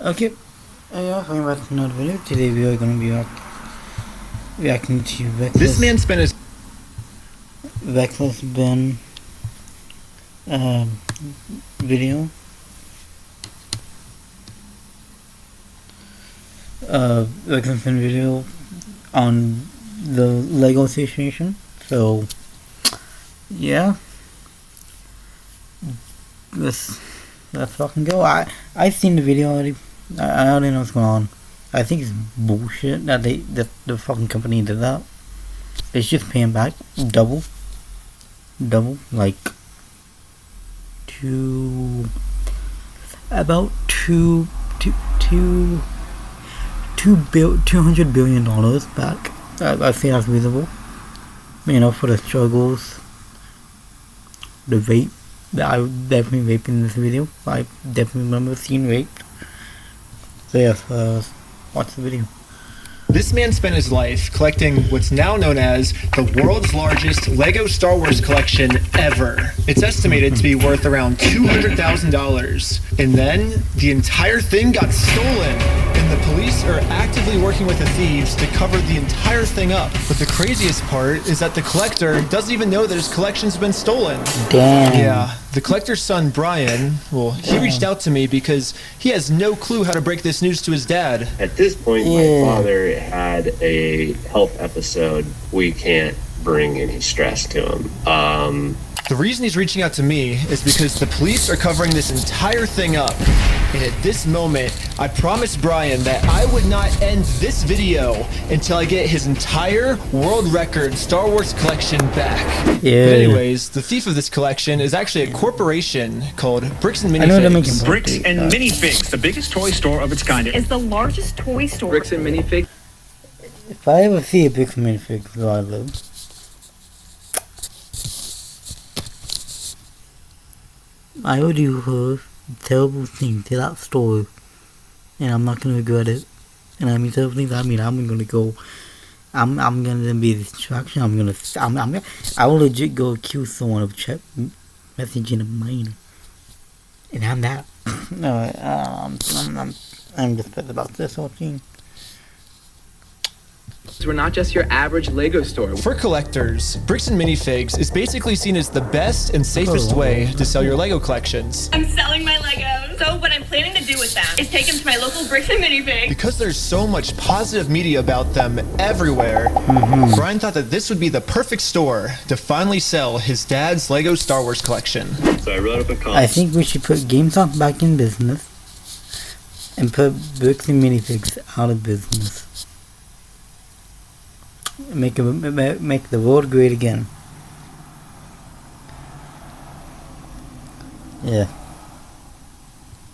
Okay, yeah, coming back to another video. Today we are going to be reacting to This man spent his Reckless Ben video. Reckless Ben video on the LEGO situation. So, yeah. Let's fucking go. I've seen the video already. I already know what's going on. I think it's bullshit that the fucking company did that. It's just paying back double, like about $200 billion back. I think that's reasonable. You know, for the struggles, the rape. I definitely raped in this video. I definitely remember seeing raped. So yes, watch the video. This man spent his life collecting what's now known as the world's largest LEGO Star Wars collection ever. It's estimated to be worth around $200,000. And then the entire thing got stolen. And the police are actively working with the thieves to cover the entire thing up. But the craziest part is that the collector doesn't even know that his collection's been stolen. Damn. Yeah, the collector's son, Brian, he reached out to me because he has no clue how to break this news to his dad. At this point, my father had a health episode. We can't bring any stress to him. The reason he's reaching out to me is because the police are covering this entire thing up. And at this moment, I promised Brian that I would not end this video until I get his entire world record Star Wars collection back. Yeah. But anyways, the thief of this collection is actually a corporation called Bricks and Minifigs. I know they're making Bricks and Minifigs, the biggest toy store of its kind. Is the largest toy store. Bricks and Minifigs. If I ever see a Bricks and Minifigs where I live, I would do a terrible thing to that store, and I'm not gonna regret it. And I mean terrible things. I mean I'm gonna go. I'm gonna be a distraction. I will legit go accuse someone of messaging a minor, and I'm that. No, I'm just pissed about this whole thing. We're not just your average LEGO store. For collectors, Bricks and Minifigs is basically seen as the best and safest way to sell your LEGO collections. I'm selling my Legos. So what I'm planning to do with them is take them to my local Bricks and Minifigs. Because there's so much positive media about them everywhere, Brian thought that this would be the perfect store to finally sell his dad's LEGO Star Wars collection. So I wrote up a comment. I think we should put GameStop back in business and put Bricks and Minifigs out of business. Make the world great again. Yeah.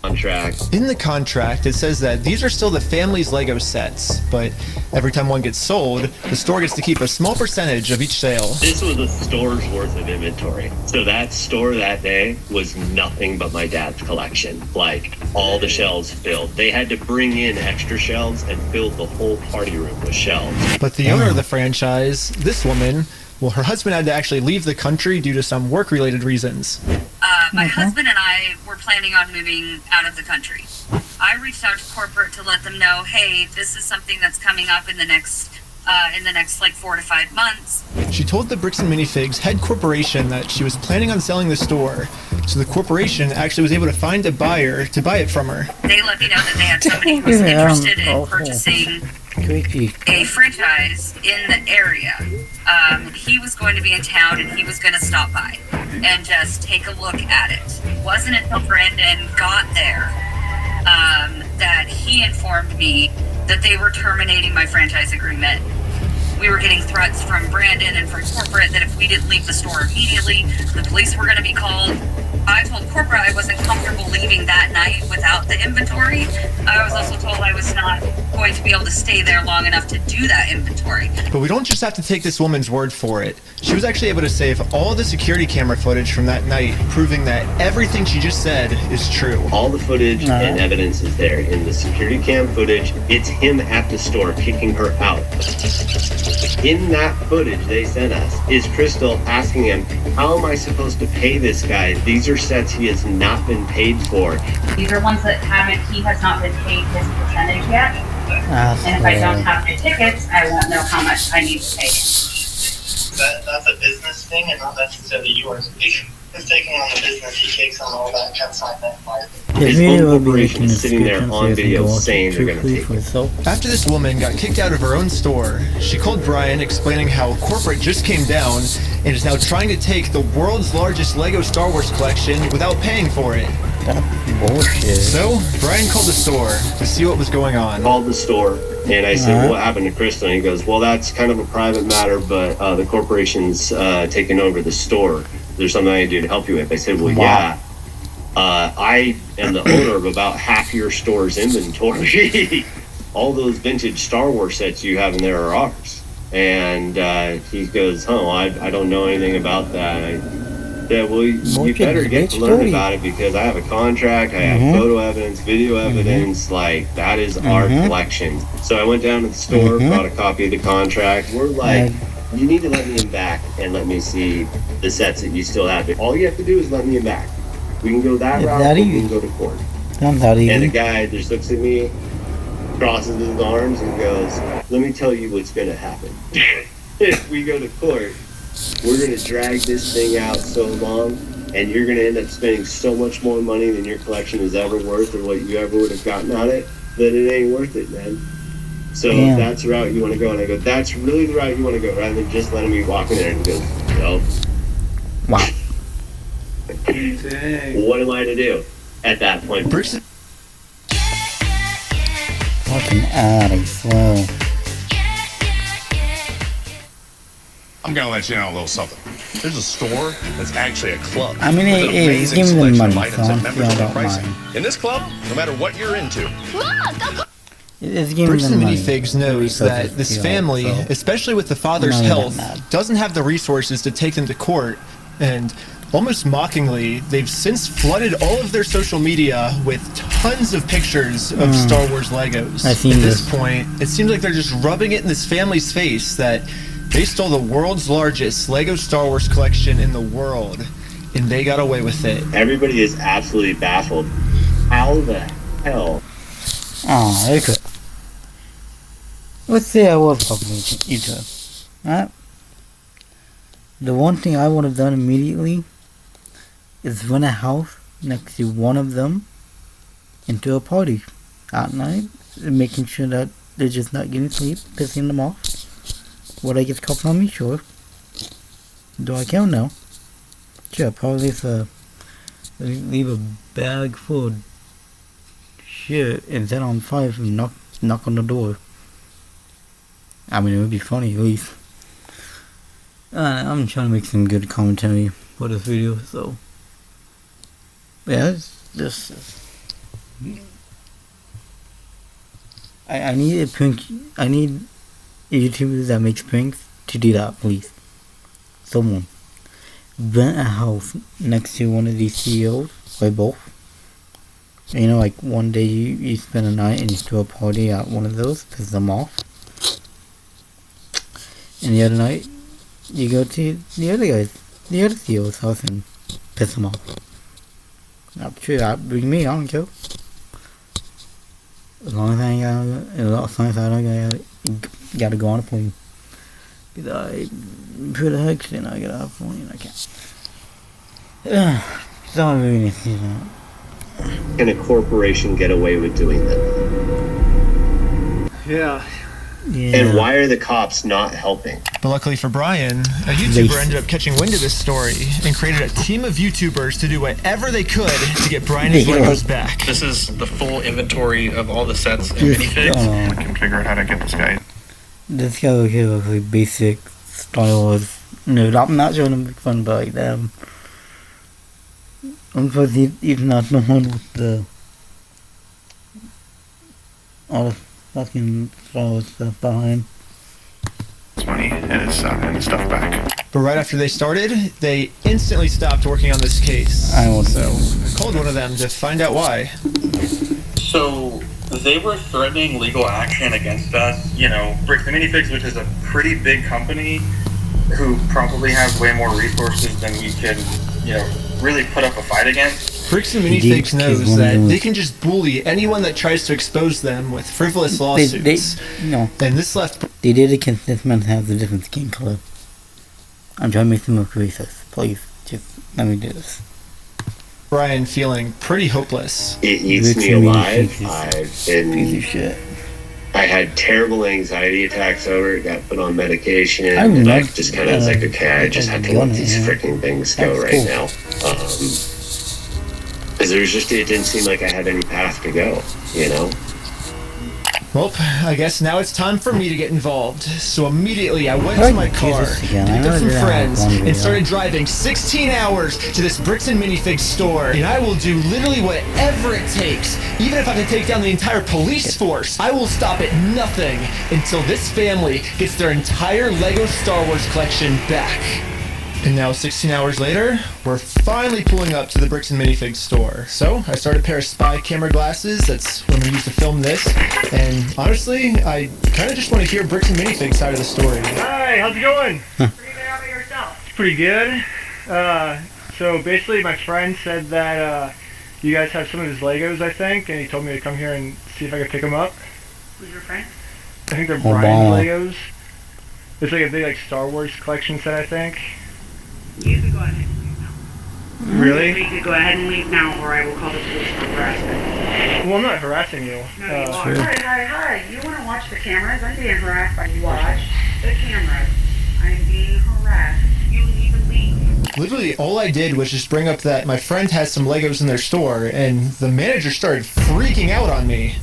Contract. In the contract, it says that these are still the family's LEGO sets, but every time one gets sold, the store gets to keep a small percentage of each sale. This was a store's worth of inventory. So that store that day was nothing but my dad's collection. Like, all the shelves filled. They had to bring in extra shelves and fill the whole party room with shelves. But the owner of the franchise, this woman, her husband had to actually leave the country due to some work-related reasons. My husband and I were planning on moving out of the country. I reached out to corporate to let them know, hey, this is something that's coming up in the next like 4 to 5 months. She told the Bricks and Minifigs head corporation that she was planning on selling the store, so the corporation actually was able to find a buyer to buy it from her. They let me know that they had somebody who was interested in purchasing a franchise in the area. He was going to be in town and he was going to stop by and just take a look at it. It wasn't until Brandon got there that he informed me that they were terminating my franchise agreement. We were getting threats from Brandon and from corporate that if we didn't leave the store immediately, the police were going to be called. I told corporate I wasn't comfortable leaving that night without the inventory. I was also told I was not going to be able to stay there long enough to do that inventory. But we don't just have to take this woman's word for it. She was actually able to save all the security camera footage from that night, proving that everything she just said is true. All the footage and evidence is there. In the security cam footage, it's him at the store kicking her out. In that footage they sent us is Crystal asking him, how am I supposed to pay this guy? These are sets he has not been paid for. These are ones ones that haven't, he has not been paid his percentage yet. And if I don't have the tickets, I won't know how much I need to pay. That's a business thing and not necessarily yours. If he's taking on the business, he takes on all that consignment market. His own corporation is sitting there on video saying they're going to take it. After this woman got kicked out of her own store, she called Brian explaining how corporate just came down and is now trying to take the world's largest LEGO Star Wars collection without paying for it. That's bullshit. So, Brian called the store to see what was going on. Called the store, and I said, well, what happened to Crystal? And he goes, well, that's kind of a private matter, but the corporation's taking over the store. There's something I can do to help you with. I said, well, yeah. I am the owner of about half your store's inventory. All those vintage Star Wars sets you have in there are ours. And he goes, I don't know anything about that. I said, well, you better get to learn about it because I have a contract, I have photo evidence, video evidence, like that is our collection. So I went down to the store, brought a copy of the contract. We're like, you need to let me in back and let me see the sets that you still have. All you have to do is let me in back. We can go that route, or we can go to court. And the guy just looks at me, crosses his arms, and goes, let me tell you what's going to happen. If we go to court, we're going to drag this thing out so long, and you're going to end up spending so much more money than your collection is ever worth or what you ever would have gotten out of it, that it ain't worth it, man. So if that's the route you want to go, and I go, that's really the route you want to go, rather than just letting me walk in there and go, no. Wow. What am I to do at that point? Fucking adding slow. I'm gonna let you know a little something. There's a store that's actually a club. I mean, it's giving them money, so I'm sure I don't mind. In this club, no matter what you're into. It's giving Bricks them and money. Minifigs knows that this family, especially with the father's health, doesn't have the resources to take them to court, and almost mockingly, they've since flooded all of their social media with tons of pictures of Star Wars Legos. I've seen At this point, it seems like they're just rubbing it in this family's face that they stole the world's largest LEGO Star Wars collection in the world, and they got away with it. Everybody is absolutely baffled. How the hell? Oh, okay. Let's say I was talking to each other. Alright? The one thing I would have done immediately is rent a house next to one of them and do a party at night, making sure that they're just not getting sleep, pissing them off. Would I get caught on me? Sure. Do I count? No. Sure, probably leave a bag full of shit and set on fire and knock on the door. I mean, it would be funny at least. I'm trying to make some good commentary for this video, so yeah, it's just I need a prank. I need YouTubers that makes pranks to do that, please. Someone rent a house next to one of these CEOs, or both. You know, like one day you spend a night and you throw a party at one of those, piss them off, and the other night you go to the other CEO's house and piss them off. I'm sure that bring me, I don't care. As long as I ain't gotta go on a plane. Because I put a hex in, I get off a plane, I can't. Don't really need to see that. Can a corporation get away with doing that? Yeah. And why are the cops not helping? But luckily for Brian, a YouTuber ended up catching wind of this story and created a team of YouTubers to do whatever they could to get Brian his Legos back. This is the full inventory of all the sets and minifigs. We can figure out how to get this guy. This guy over here looks like basic Star Wars. No, I'm not trying to make fun, but like them. I'm supposed he's not the one with the all the fucking Star Wars stuff behind. His money and his stuff back. But right after they started, they instantly stopped working on this case. I called one of them to find out why. So they were threatening legal action against us. You know, Bricks and Minifigs, which is a pretty big company who probably have way more resources than we could, you know, really put up a fight against. Bricks and Minifigs knows that they can just bully anyone that tries to expose them with frivolous lawsuits. No. And this left... They did it because this man has a different skin color. I'm trying to make some more racist. Please, just let me do this. Brian feeling pretty hopeless. It eats me alive. I had terrible anxiety attacks over it, got put on medication, and I just kind of was like, okay, I just have to let these freaking things go right now. Because it didn't seem like I had any path to go, you know? Well, I guess now it's time for me to get involved. So immediately I went to my car, picked up some friends, and started driving 16 hours to this Bricks and Minifigs store. And I will do literally whatever it takes. Even if I have to take down the entire police force, I will stop at nothing until this family gets their entire LEGO Star Wars collection back. And now 16 hours later, we're finally pulling up to the Bricks and Minifigs store. So I started a pair of spy camera glasses. That's what I'm going to use to film this. And honestly, I kind of just want to hear Bricks and Minifigs side of the story. Hi, how's it going? Pretty good. How about yourself? It's pretty good. So basically my friend said that you guys have some of his Legos, I think, and he told me to come here and see if I could pick them up. Who's your friend? I think they're Brian's Legos. It's like a big Star Wars collection set, I think. You could go ahead and leave now. Really? You could go ahead and leave now, or I will call the police for harassment. Well, I'm not harassing you. No, you are. Hi. You want to watch the cameras? I'm being harassed by you. Watch the cameras. I'm being harassed. You need to leave. Literally, all I did was just bring up that my friend has some Legos in their store, and the manager started freaking out on me.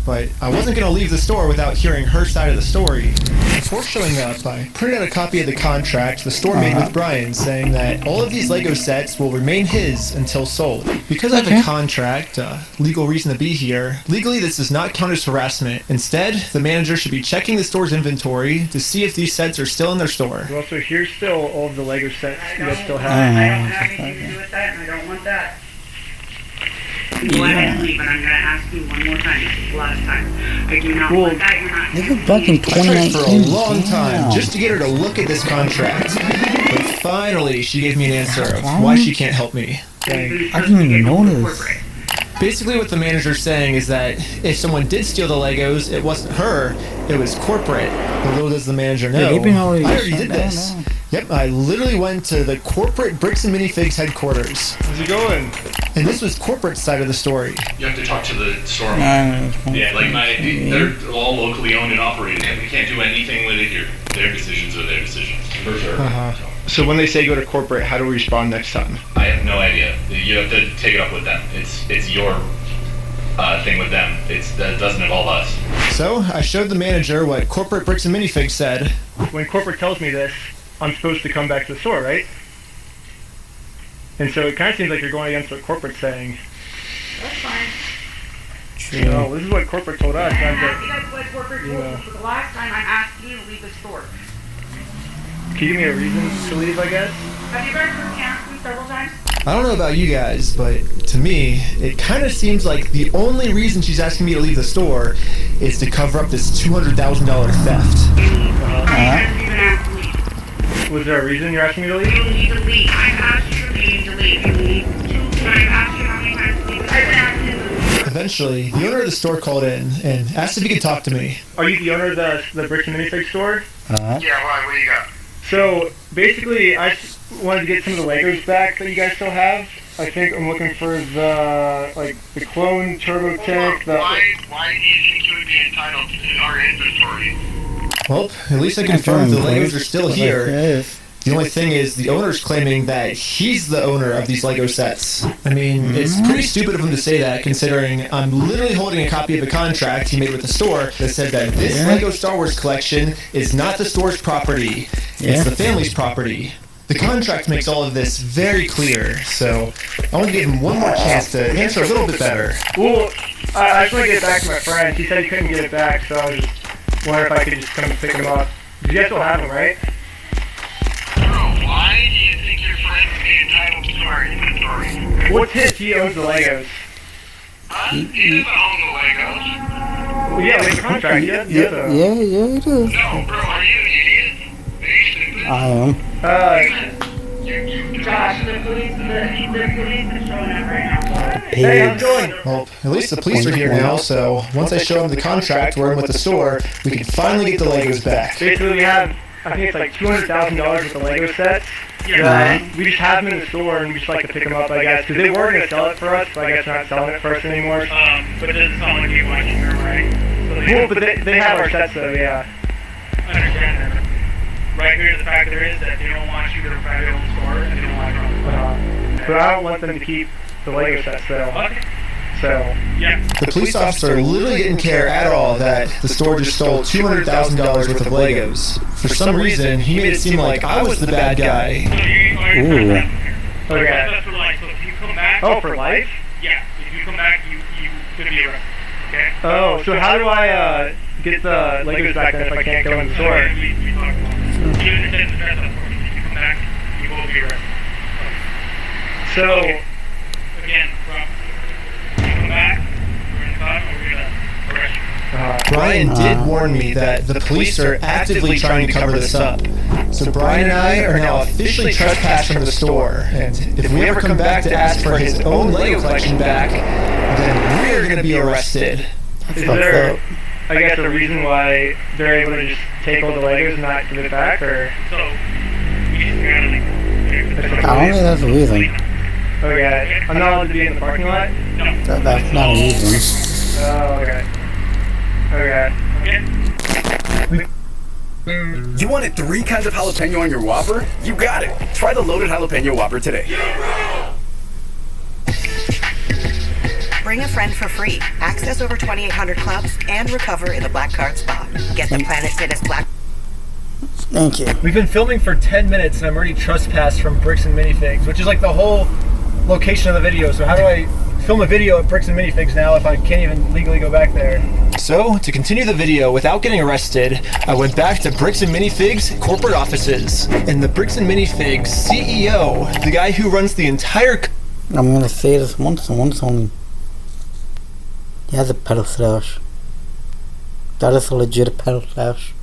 But I wasn't going to leave the store without hearing her side of the story. Before showing up, I printed out a copy of the contract the store made with Brian, saying that all of these LEGO sets will remain his until sold. Because I have a contract, legal reason to be here, legally this does not count as harassment. Instead, the manager should be checking the store's inventory to see if these sets are still in their store. Well, so here's still all of the LEGO sets you guys still have. I don't have anything to do with that, and I don't want that. Go ahead and leave, and I'm going to ask you one more time. This is the last time. I do not want that. You're not. This is back in I tried 2019. for a long time just to get her to look at this contract. But finally, she gave me an answer of why she can't help me. I didn't even notice. Basically what the manager's saying is that if someone did steal the Legos, it wasn't her, it was corporate. But little does the manager know, I already did this. Yep, I literally went to the corporate Bricks and Minifigs headquarters. How's it going? And this was corporate side of the story. You have to talk to the store owner. They're all locally owned and operated, and we can't do anything with it here. Their decisions are their decisions. For sure. So when they say go to corporate, how do we respond next time? I have no idea. You have to take it up with them. It's your thing with them. That doesn't involve us. So I showed the manager what corporate Bricks and Minifigs said. When corporate tells me this, I'm supposed to come back to the store, right? And so it kind of seems like you're going against what corporate's saying. That's fine. No, this is what corporate told us. I'm asking that's what corporate told you. For the last time, I'm asking you to leave the store. Can you give me a reason to leave, I guess? Have you guys heard counseling several times? I don't know about you guys, but to me, it kind of seems like the only reason she's asking me to leave the store is to cover up this $200,000 theft. Was there a reason you're asking me to leave? You need to leave. I've asked you to leave. You need to. I've asked you how many times to leave. I've asked you to leave. Eventually, the owner of the store called in and asked if he could talk to me. Are you the owner of the Bricks and Minifigs store? Yeah, why? What do you got? So, basically, I wanted to get some of the Legos back that you guys still have. I think I'm looking for the clone turbo tank. Why do you think you would be entitled to our inventory? Well, at least I confirmed the Legos are still here. The only thing is, the owner's claiming that he's the owner of these Lego sets. I mean, it's pretty stupid of him to say that, considering I'm literally holding a copy of a contract he made with the store that said that this Lego Star Wars collection is not the store's property. It's the family's property. The contract makes all of this very clear, so I want to give him one more chance to answer a little bit better. Well, I just want to get it back to my friend. He said he couldn't get it back, so I was just wondering if I could just come and pick him up. You guys still have him, right? Why do you think your friend would be entitled to our inventory? What's his? He owns the Legos. Huh? He doesn't own the Legos. Well, yeah, we have a contract. Yeah, he does. No, bro, are you an idiot? I am. Josh, the police is showing up right now. Hey, how's it going? Well, at least the police are here now, so once I show them the contract we're in with the store, we can finally get the Legos back. Basically, we have, I think it's like $200,000 worth of Lego sets. Yeah. We just have them in the store and we just like to pick them up, I guess, because they were going to sell it for us, but I guess they're not selling it for us anymore. But it doesn't sound like you want to hear, right? So Well, but they have our sets though, yeah. I understand that. Right here, the fact there is that they don't want you to try to own the store and they don't want to. But I don't want them to keep the Lego sets though. Okay. So, yeah. The police officer literally didn't care at all that the store just stole $200,000 worth of Legos. For some reason, he made it seem like I was the bad guy. Ooh. Okay. That's for life. So if you come back. Oh, for life? Yeah. If you come back, you could be arrested. Okay. Oh, so how do I get the Legos back then if I can't go in the store? We talked about it. Even if it's addressed, unfortunately, if you come back, you will be arrested. So, again, if you come back, we're in the car, we're gonna arrest you. Brian did warn me that the police are actively trying to cover this up. So Brian and I are now officially trespassed from the store, and if we ever come back to ask for his own Lego collection back, then we're going to be arrested. Is there, I guess, a reason why they're able to just take all the Legos and not give it back, or? So, we just gotta leave. I don't think that's a reason. Okay, I'm not allowed to be in the parking lot? No. That's not a reason. Oh, okay. You wanted 3 kinds of jalapeno on your Whopper? You got it! Try the loaded jalapeno Whopper today. Bring a friend for free. Access over 2,800 clubs and recover in the Black Card Spa. Get the Planet Fitness Black. Thank you. We've been filming for 10 minutes and I'm already trespassed from Bricks and Minifigs, which is like the whole location of the video. So how do I film a video at Bricks and Minifigs now if I can't even legally go back there? So, to continue the video without getting arrested, I went back to Bricks and Minifigs corporate offices. And the Bricks and Minifigs CEO, the guy who runs the entire... I'm gonna say this once and once only. He has a pedal stash. That is a legit pedal stash.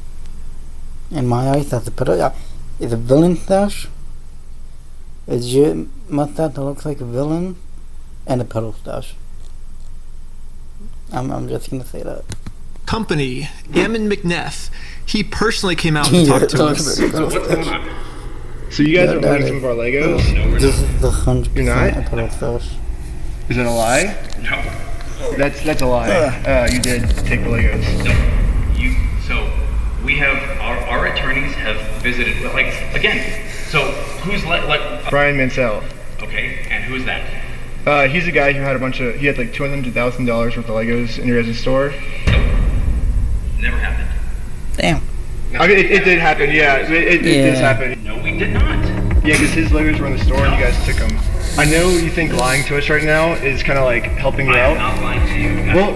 In my eyes, that's a pedal. It's a villain stash. A legit mustache that looks like a villain. And a pedal stash. I'm just gonna say that. company, Ammon McNeff. He personally came out and talked to us. So what's going on? So you guys are holding some of our Legos? No, we're this is the 100%. You're not? Is it a lie? No. That's a lie. You did take the Legos. No. So we have our attorneys have visited. Like again. So who's Brian Mansell. Okay, and who's that? He's a guy who had he had like $200,000 worth of Legos in your guys' store. Nope. Never happened. Damn. I mean, it did happen, yeah. It did happen. No, we did not. Yeah, because his Legos were in the store and you guys took them. I know you think lying to us right now is kind of like helping you out. I'm not lying to you. Well,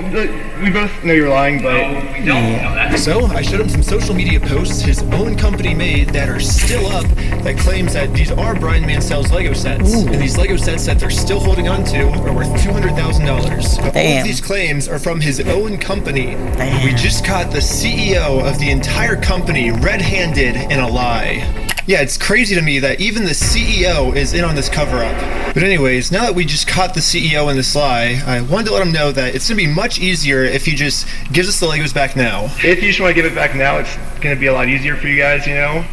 we both know you're lying, but... No, we don't know that. So, I showed him some social media posts his own company made that are still up that claims that these are Brian Mansell's Lego sets. Ooh. And these Lego sets that they're still holding on to are worth $200,000. All of these claims are from his own company. Damn. We just caught the CEO of the entire company red-handed in a lie. Yeah, it's crazy to me that even the CEO is in on this cover-up. But anyways, now that we just caught the CEO in this lie, I wanted to let him know that it's going to be much easier if he just gives us the Legos back now. If you just want to give it back now, it's going to be a lot easier for you guys, you know?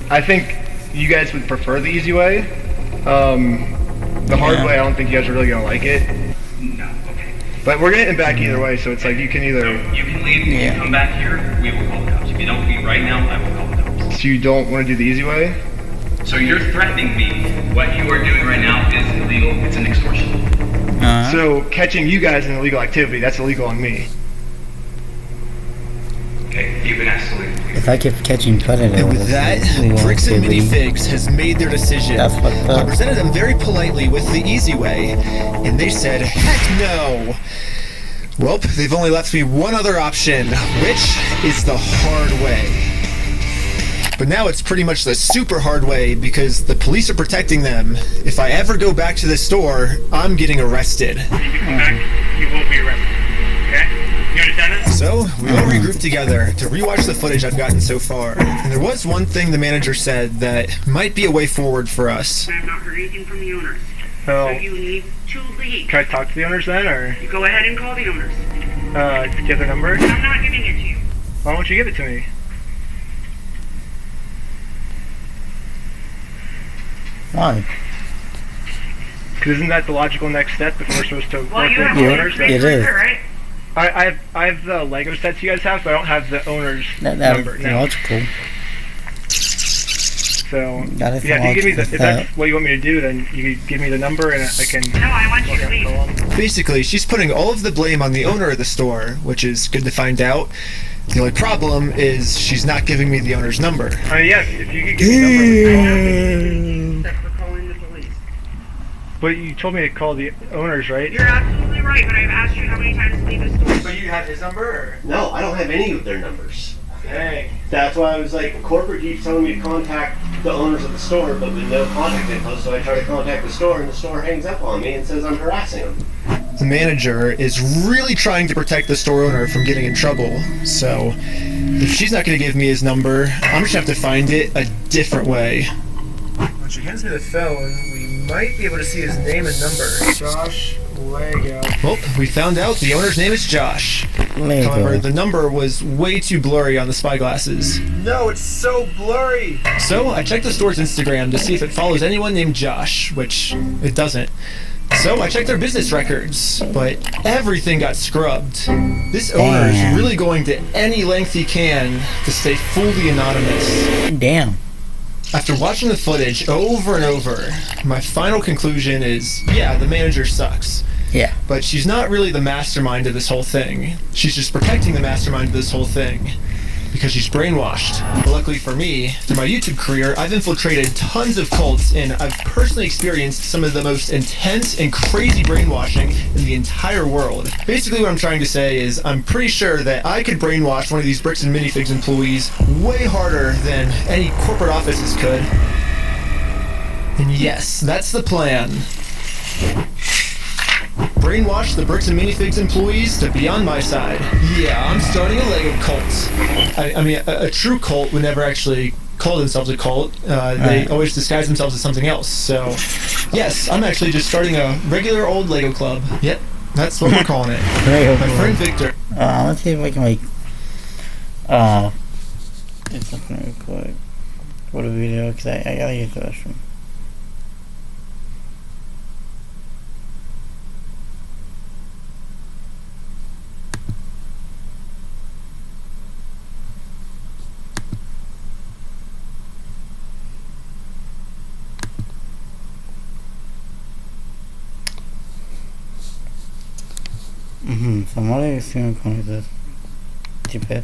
I think you guys would prefer the easy way. The hard way, I don't think you guys are really going to like it. No, okay. But we're getting it back either way, so it's like you can either... You can leave, if you come back here, we will call the cops. If you don't leave right now, I will call the cops. So you don't want to do the easy way? So you're threatening me. What you are doing right now is illegal. It's an extortion. So catching you guys in illegal activity, that's illegal on me. Okay, you've been asked to leave. If I keep catching predators, And with that, Bricks and Minifigs has made their decision. That's fucked up. I presented them very politely with the easy way, and they said, heck no! Well, they've only left me one other option, which is the hard way. But now it's pretty much the super hard way because the police are protecting them. If I ever go back to the store, I'm getting arrested. If you come back, you will be arrested. Okay? You understand that? So, we all regrouped together to rewatch the footage I've gotten so far. And there was one thing the manager said that might be a way forward for us. I have not heard anything from the owners. Oh. So you need to leave. Can I talk to the owners then, or? You go ahead and call the owners. To get their number? I'm not giving it to you. Why won't you give it to me? Why? Because isn't that the logical next step if we're supposed to work Well, you with have the all owners? your papers, right? I have the Lego sets you guys have, but I don't have the owner's That number. is No. logical. So, That is yeah, if you give me logical if that's what you want me to do, then you can give me the number and I can... No, I want you to leave. Basically, she's putting all of the blame on the owner of the store, which is good to find out. The only problem is she's not giving me the owner's number. Yes, if you could give me the number. Except for calling the police. But you told me to call the owners, right? You're absolutely right, but I've asked you how many times to leave the store. But you have his number, or? No, I don't have any of their numbers. Dang. That's why I was like, corporate keeps telling me to contact the owners of the store, but with no contact info, so I try to contact the store, and the store hangs up on me and says I'm harassing them. The manager is really trying to protect the store owner from getting in trouble, so if she's not going to give me his number, I'm just going to have to find it a different way. When she hands me the phone, we might be able to see his name and number. Josh Lego. Well, we found out the owner's name is Josh. Lego. However, the number was way too blurry on the spyglasses. No, it's so blurry. So I checked the store's Instagram to see if it follows anyone named Josh, which it doesn't. So I checked their business records, but everything got scrubbed. This owner is really going to any length he can to stay fully anonymous. Damn. After watching the footage over and over, my final conclusion is, yeah, the manager sucks. Yeah. But she's not really the mastermind of this whole thing. She's just protecting the mastermind of this whole thing. Because she's brainwashed. But luckily for me, through my YouTube career, I've infiltrated tons of cults, and I've personally experienced some of the most intense and crazy brainwashing in the entire world. Basically what I'm trying to say is, I'm pretty sure that I could brainwash one of these Bricks and Minifigs employees way harder than any corporate offices could. And yes, that's the plan. Brainwash the Bricks and Minifigs employees to be on my side. Yeah, I'm starting a Lego cult. I mean, a true cult would never actually call themselves a cult. They always disguise themselves as something else. So, yes, I'm actually just starting a regular old Lego club. Yep, that's what we're calling it. My friend Victor. Let's see if we can do something real quick for the video, because I gotta use the restroom. So I'm already assuming con this. Stupid.